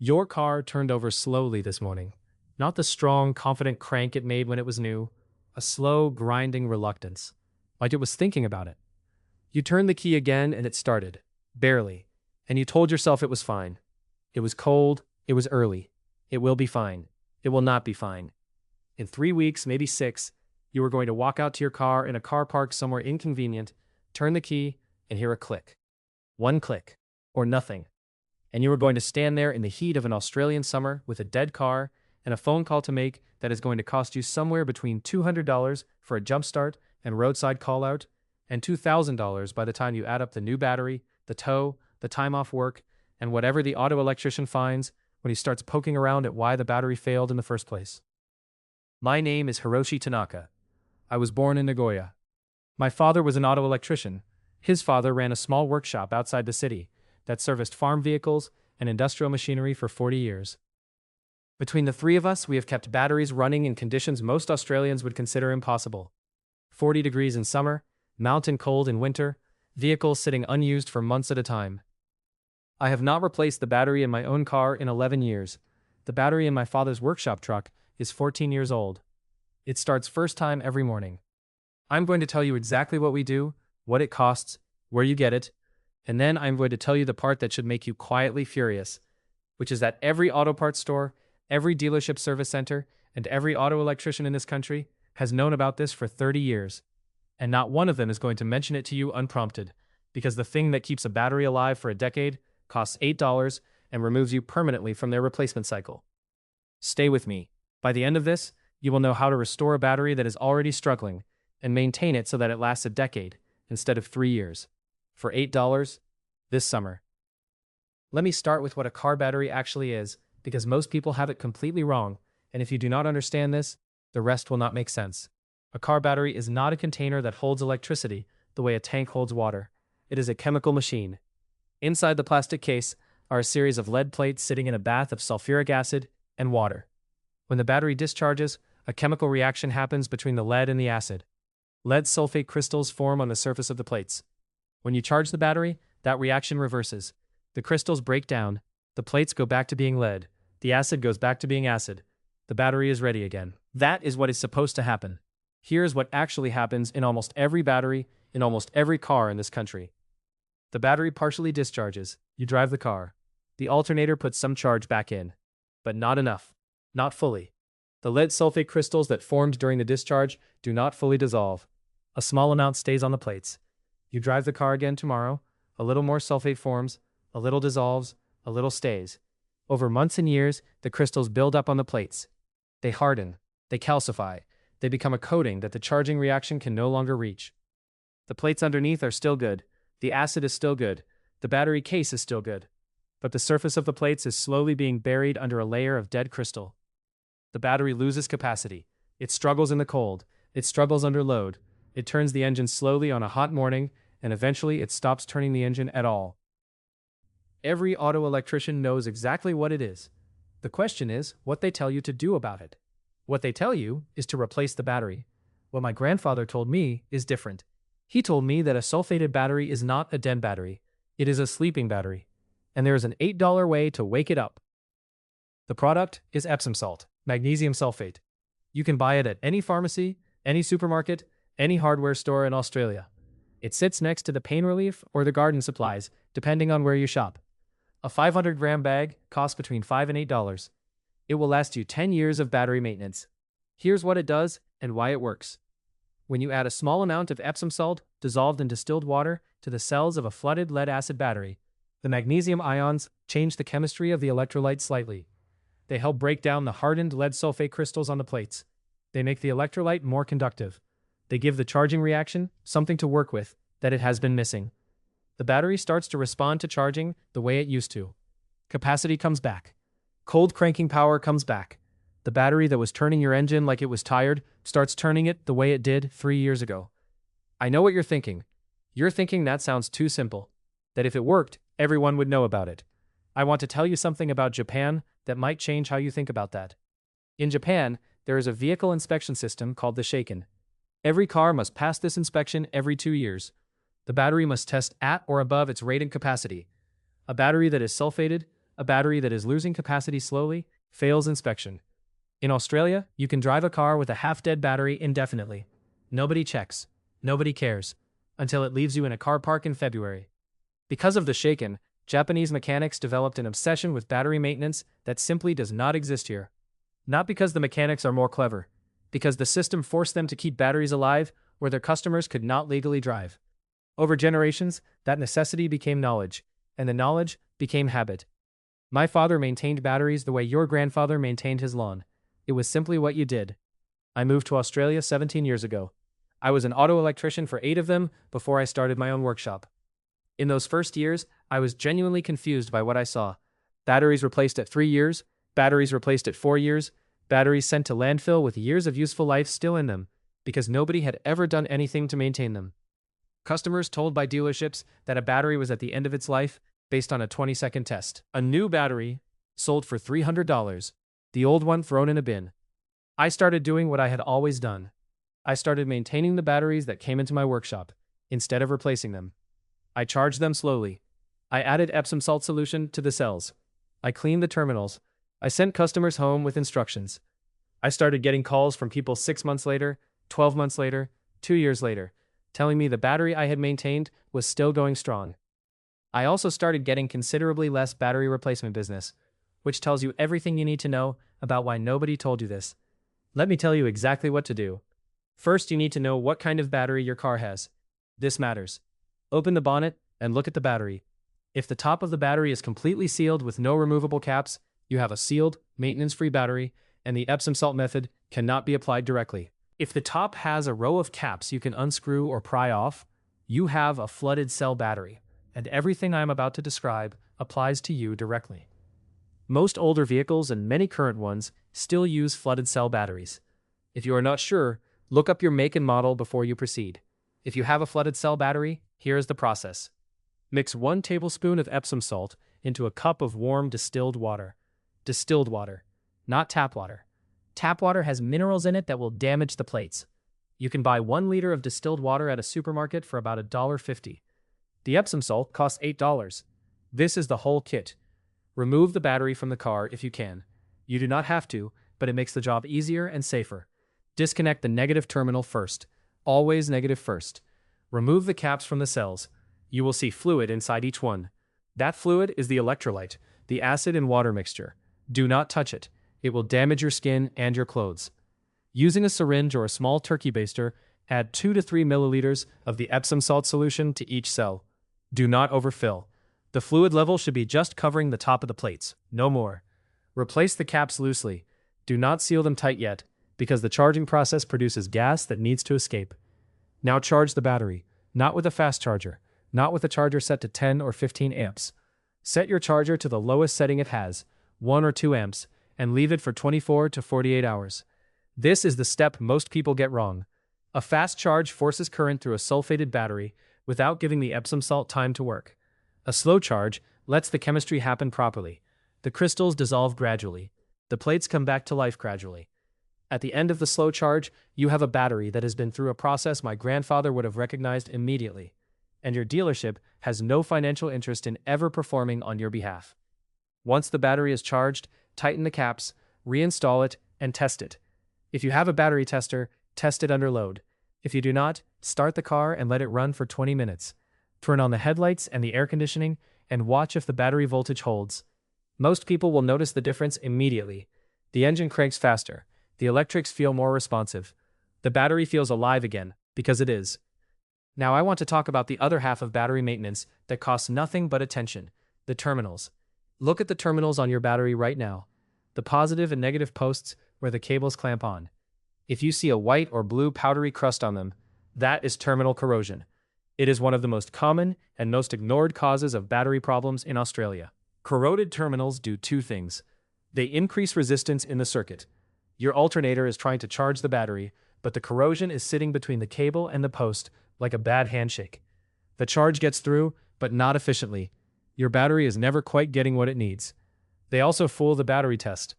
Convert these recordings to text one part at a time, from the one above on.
Your car turned over slowly this morning. Not the strong, confident crank it made when it was new, a slow, grinding reluctance, like it was thinking about it. You turned the key again and it started, barely, and you told yourself it was fine. It was cold, it was early. It will be fine. It will not be fine. In 3 weeks, maybe 6, you were going to walk out to your car in a car park somewhere inconvenient, turn the key, and hear a click. One click, or nothing. And you were going to stand there in the heat of an Australian summer with a dead car and a phone call to make that is going to cost you somewhere between $200 for a jumpstart and roadside call-out, and $2,000 by the time you add up the new battery, the tow, the time off work, and whatever the auto electrician finds when he starts poking around at why the battery failed in the first place. My name is Hiroshi Tanaka. I was born in Nagoya. My father was an auto electrician. His father ran a small workshop outside the city that serviced farm vehicles and industrial machinery for 40 years. Between the three of us, we have kept batteries running in conditions most Australians would consider impossible. 40 degrees in summer, mountain cold in winter, vehicles sitting unused for months at a time. I have not replaced the battery in my own car in 11 years. The battery in my father's workshop truck is 14 years old. It starts first time every morning. I'm going to tell you exactly what we do, what it costs, where you get it, and then I'm going to tell you the part that should make you quietly furious, which is that every auto parts store, every dealership service center, and every auto electrician in this country has known about this for 30 years. And not one of them is going to mention it to you unprompted, because the thing that keeps a battery alive for a decade costs $8 and removes you permanently from their replacement cycle. Stay with me. By the end of this, you will know how to restore a battery that is already struggling and maintain it so that it lasts a decade instead of 3 years. For $8 this summer. Let me start with what a car battery actually is, because most people have it completely wrong, and if you do not understand this, the rest will not make sense. A car battery is not a container that holds electricity the way a tank holds water. It is a chemical machine. Inside the plastic case are a series of lead plates sitting in a bath of sulfuric acid and water. When the battery discharges, a chemical reaction happens between the lead and the acid. Lead sulfate crystals form on the surface of the plates. When you charge the battery, that reaction reverses. The crystals break down, the plates go back to being lead, the acid goes back to being acid. The battery is ready again. That is what is supposed to happen. Here's what actually happens in almost every battery, in almost every car in this country. The battery partially discharges. You drive the car. The alternator puts some charge back in. But not enough. Not fully. The lead sulfate crystals that formed during the discharge do not fully dissolve. A small amount stays on the plates. You drive the car again tomorrow. A little more sulfate forms. A little dissolves. A little stays. Over months and years, the crystals build up on the plates. They harden. They calcify. They become a coating that the charging reaction can no longer reach. The plates underneath are still good. The acid is still good. The battery case is still good. But the surface of the plates is slowly being buried under a layer of dead crystal. The battery loses capacity. It struggles in the cold. It struggles under load. It turns the engine slowly on a hot morning, and eventually it stops turning the engine at all. Every auto electrician knows exactly what it is. The question is what they tell you to do about it. What they tell you is to replace the battery. What my grandfather told me is different. He told me that a sulfated battery is not a dead battery. It is a sleeping battery. And there is an $8 way to wake it up. The product is Epsom salt, magnesium sulfate. You can buy it at any pharmacy, any supermarket, any hardware store in Australia. It sits next to the pain relief or the garden supplies, depending on where you shop. A 500-gram bag costs between $5 and $8. It will last you 10 years of battery maintenance. Here's what it does and why it works. When you add a small amount of Epsom salt dissolved in distilled water to the cells of a flooded lead-acid battery, the magnesium ions change the chemistry of the electrolyte slightly. They help break down the hardened lead sulfate crystals on the plates. They make the electrolyte more conductive. They give the charging reaction something to work with that it has been missing. The battery starts to respond to charging the way it used to. Capacity comes back. Cold cranking power comes back. The battery that was turning your engine like it was tired starts turning it the way it did 3 years ago. I know what you're thinking. You're thinking that sounds too simple. That if it worked, everyone would know about it. I want to tell you something about Japan that might change how you think about that. In Japan, there is a vehicle inspection system called the Shaken. Every car must pass this inspection every 2 years. The battery must test at or above its rated capacity. A battery that is sulfated, a a battery that is losing capacity slowly, fails inspection. In Australia, you can drive a car with a half-dead battery indefinitely. Nobody checks. Nobody cares. Until it leaves you in a car park in February. Because of the shaken, Japanese mechanics developed an obsession with battery maintenance that simply does not exist here. Not because the mechanics are more clever, because the system forced them to keep batteries alive where their customers could not legally drive. Over generations, that necessity became knowledge, and the knowledge became habit. My father maintained batteries the way your grandfather maintained his lawn. It was simply what you did. I moved to Australia 17 years ago. I was an auto electrician for 8 of them before I started my own workshop. In those first years, I was genuinely confused by what I saw. Batteries replaced at 3 years, batteries replaced at 4 years, batteries sent to landfill with years of useful life still in them, because nobody had ever done anything to maintain them. Customers told by dealerships that a battery was at the end of its life based on a 20-second test. A new battery sold for $300, the old one thrown in a bin. I started doing what I had always done. I started maintaining the batteries that came into my workshop, instead of replacing them. I charged them slowly. I added Epsom salt solution to the cells. I cleaned the terminals. I sent customers home with instructions. I started getting calls from people 6 months later, 12 months later, 2 years later, telling me the battery I had maintained was still going strong. I also started getting considerably less battery replacement business, which tells you everything you need to know about why nobody told you this. Let me tell you exactly what to do. First, you need to know what kind of battery your car has. This matters. Open the bonnet and look at the battery. If the top of the battery is completely sealed with no removable caps, you have a sealed, maintenance-free battery, and the Epsom salt method cannot be applied directly. If the top has a row of caps you can unscrew or pry off, you have a flooded cell battery, and everything I am about to describe applies to you directly. Most older vehicles and many current ones still use flooded cell batteries. If you are not sure, look up your make and model before you proceed. If you have a flooded cell battery, here is the process. Mix 1 tablespoon of Epsom salt into a cup of warm distilled water. Distilled water, not tap water. Tap water has minerals in it that will damage the plates. You can buy 1 liter of distilled water at a supermarket for about $1.50. The Epsom salt costs $8. This is the whole kit. Remove the battery from the car if you can. You do not have to, but it makes the job easier and safer. Disconnect the negative terminal first. Always negative first. Remove the caps from the cells. You will see fluid inside each one. That fluid is the electrolyte, the acid and water mixture. Do not touch it. It will damage your skin and your clothes. Using a syringe or a small turkey baster, add 2 to 3 milliliters of the Epsom salt solution to each cell. Do not overfill. The fluid level should be just covering the top of the plates, no more. Replace the caps loosely. Do not seal them tight yet, because the charging process produces gas that needs to escape. Now charge the battery, not with a fast charger, not with a charger set to 10 or 15 amps. Set your charger to the lowest setting it has, 1 or 2 amps, and leave it for 24 to 48 hours. This is the step most people get wrong. A fast charge forces current through a sulfated battery without giving the Epsom salt time to work. A slow charge lets the chemistry happen properly. The crystals dissolve gradually. The plates come back to life gradually. At the end of the slow charge, you have a battery that has been through a process my grandfather would have recognized immediately. And your dealership has no financial interest in ever performing on your behalf. Once the battery is charged, tighten the caps, reinstall it, and test it. If you have a battery tester, test it under load. If you do not, start the car and let it run for 20 minutes. Turn on the headlights and the air conditioning, and watch if the battery voltage holds. Most people will notice the difference immediately. The engine cranks faster. The electrics feel more responsive. The battery feels alive again, because it is. Now I want to talk about the other half of battery maintenance that costs nothing but attention, the terminals. Look at the terminals on your battery right now. The positive and negative posts where the cables clamp on. If you see a white or blue powdery crust on them, that is terminal corrosion. It is one of the most common and most ignored causes of battery problems in Australia. Corroded terminals do 2 things. They increase resistance in the circuit. Your alternator is trying to charge the battery, but the corrosion is sitting between the cable and the post like a bad handshake. The charge gets through, but not efficiently. Your battery is never quite getting what it needs. They also fool the battery test.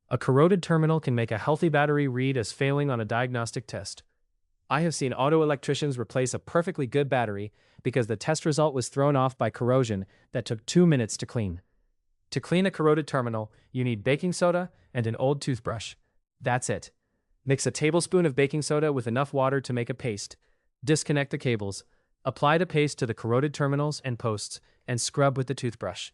A corroded terminal can make a healthy battery read as failing on a diagnostic test. I have seen auto electricians replace a perfectly good battery because the test result was thrown off by corrosion that took 2 minutes to clean. To clean a corroded terminal, you need baking soda and an old toothbrush. That's it. Mix a tablespoon of baking soda with enough water to make a paste. Disconnect the cables. Apply the paste to the corroded terminals and posts, and scrub with the toothbrush.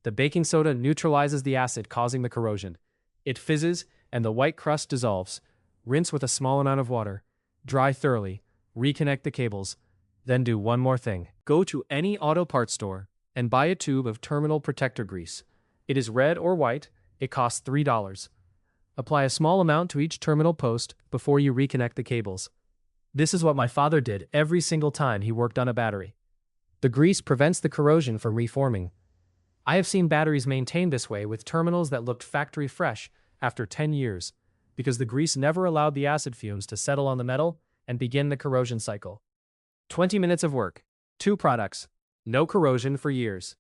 The baking soda neutralizes the acid causing the corrosion. It fizzes, and the white crust dissolves. Rinse with a small amount of water. Dry thoroughly. Reconnect the cables. Then do one more thing. Go to any auto parts store and buy a tube of terminal protector grease. It is red or white. It costs $3. Apply a small amount to each terminal post before you reconnect the cables. This is what my father did every single time he worked on a battery. The grease prevents the corrosion from reforming. I have seen batteries maintained this way with terminals that looked factory fresh after 10 years, because the grease never allowed the acid fumes to settle on the metal and begin the corrosion cycle. 20 minutes of work, 2 products, no corrosion for years.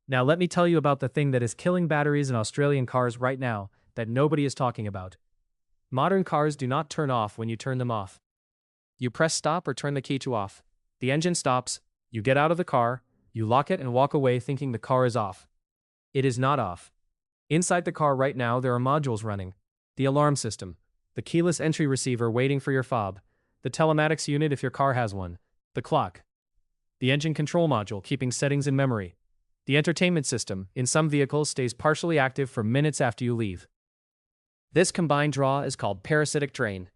Now let me tell you about the thing that is killing batteries in Australian cars right now that nobody is talking about. Modern cars do not turn off when you turn them off. You press stop or turn the key to off. The engine stops, you get out of the car, you lock it and walk away thinking the car is off. It is not off. Inside the car right now there are modules running. The alarm system, the keyless entry receiver waiting for your fob, the telematics unit if your car has one, the clock, the engine control module keeping settings in memory. The entertainment system, in some vehicles, stays partially active for minutes after you leave. This combined draw is called parasitic drain.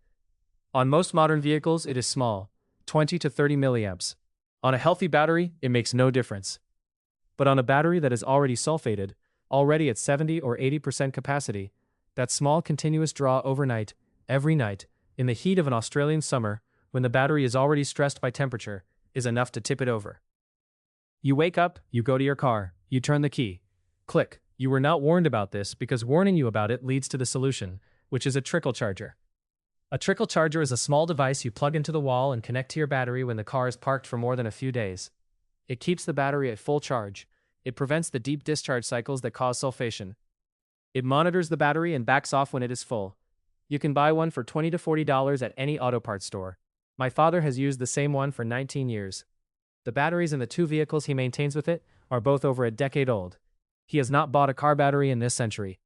On most modern vehicles, it is small, 20 to 30 milliamps. On a healthy battery, it makes no difference. But on a battery that is already sulfated, already at 70 or 80% capacity, that small continuous draw overnight, every night, in the heat of an Australian summer, when the battery is already stressed by temperature, is enough to tip it over. You wake up, you go to your car, you turn the key. Click. You were not warned about this because warning you about it leads to the solution, which is a trickle charger. A trickle charger is a small device you plug into the wall and connect to your battery when the car is parked for more than a few days. It keeps the battery at full charge. It prevents the deep discharge cycles that cause sulfation. It monitors the battery and backs off when it is full. You can buy one for $20 to $40 at any auto parts store. My father has used the same one for 19 years. The batteries in the 2 vehicles he maintains with it are both over a decade old. He has not bought a car battery in this century.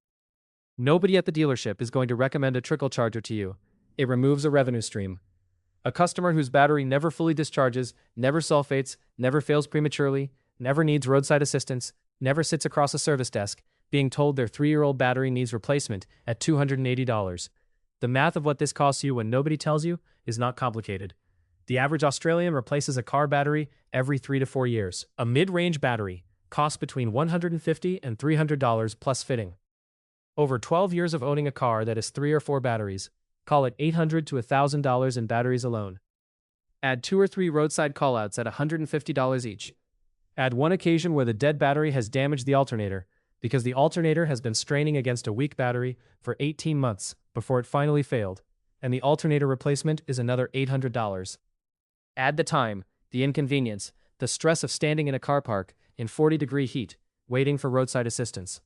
Nobody at the dealership is going to recommend a trickle charger to you. It removes a revenue stream. A customer whose battery never fully discharges, never sulfates, never fails prematurely, never needs roadside assistance, never sits across a service desk, being told their 3-year-old battery needs replacement at $280. The math of what this costs you when nobody tells you is not complicated. The average Australian replaces a car battery every 3 to 4 years. A mid-range battery costs between $150 and $300 plus fitting. Over 12 years of owning a car that has 3 or 4 batteries, call it $800 to $1,000 in batteries alone. Add 2 or 3 roadside callouts at $150 each. Add one occasion where the dead battery has damaged the alternator, because the alternator has been straining against a weak battery for 18 months before it finally failed, and the alternator replacement is another $800. Add the time, the inconvenience, the stress of standing in a car park in 40-degree heat, waiting for roadside assistance.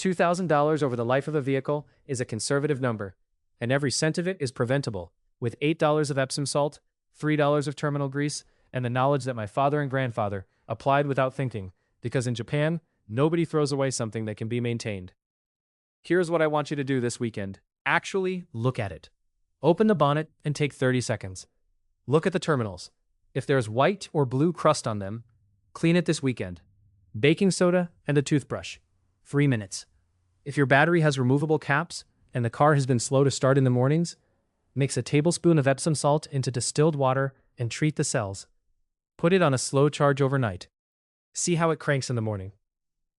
$2,000 over the life of a vehicle is a conservative number, and every cent of it is preventable, with $8 of Epsom salt, $3 of terminal grease, and the knowledge that my father and grandfather applied without thinking, because in Japan, nobody throws away something that can be maintained. Here's what I want you to do this weekend. Actually, look at it. Open the bonnet and take 30 seconds. Look at the terminals. If there's white or blue crust on them, clean it this weekend. Baking soda and a toothbrush. 3 minutes. If your battery has removable caps and the car has been slow to start in the mornings, mix a tablespoon of Epsom salt into distilled water and treat the cells. Put it on a slow charge overnight. See how it cranks in the morning.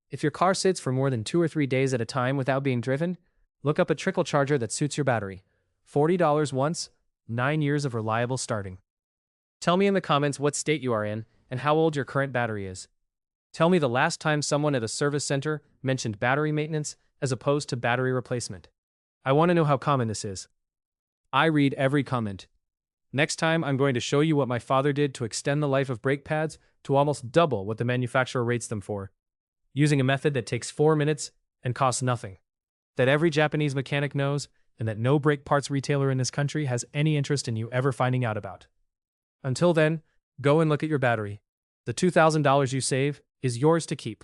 If your car sits for more than 2 or 3 days at a time without being driven, look up a trickle charger that suits your battery. $40 once, 9 years of reliable starting. Tell me in the comments what state you are in and how old your current battery is. Tell me the last time someone at a service center mentioned battery maintenance as opposed to battery replacement. I want to know how common this is. I read every comment. Next time, I'm going to show you what my father did to extend the life of brake pads to almost double what the manufacturer rates them for, using a method that takes 4 minutes and costs nothing, that every Japanese mechanic knows, and that no brake parts retailer in this country has any interest in you ever finding out about. Until then, go and look at your battery. The $2,000 you save is yours to keep.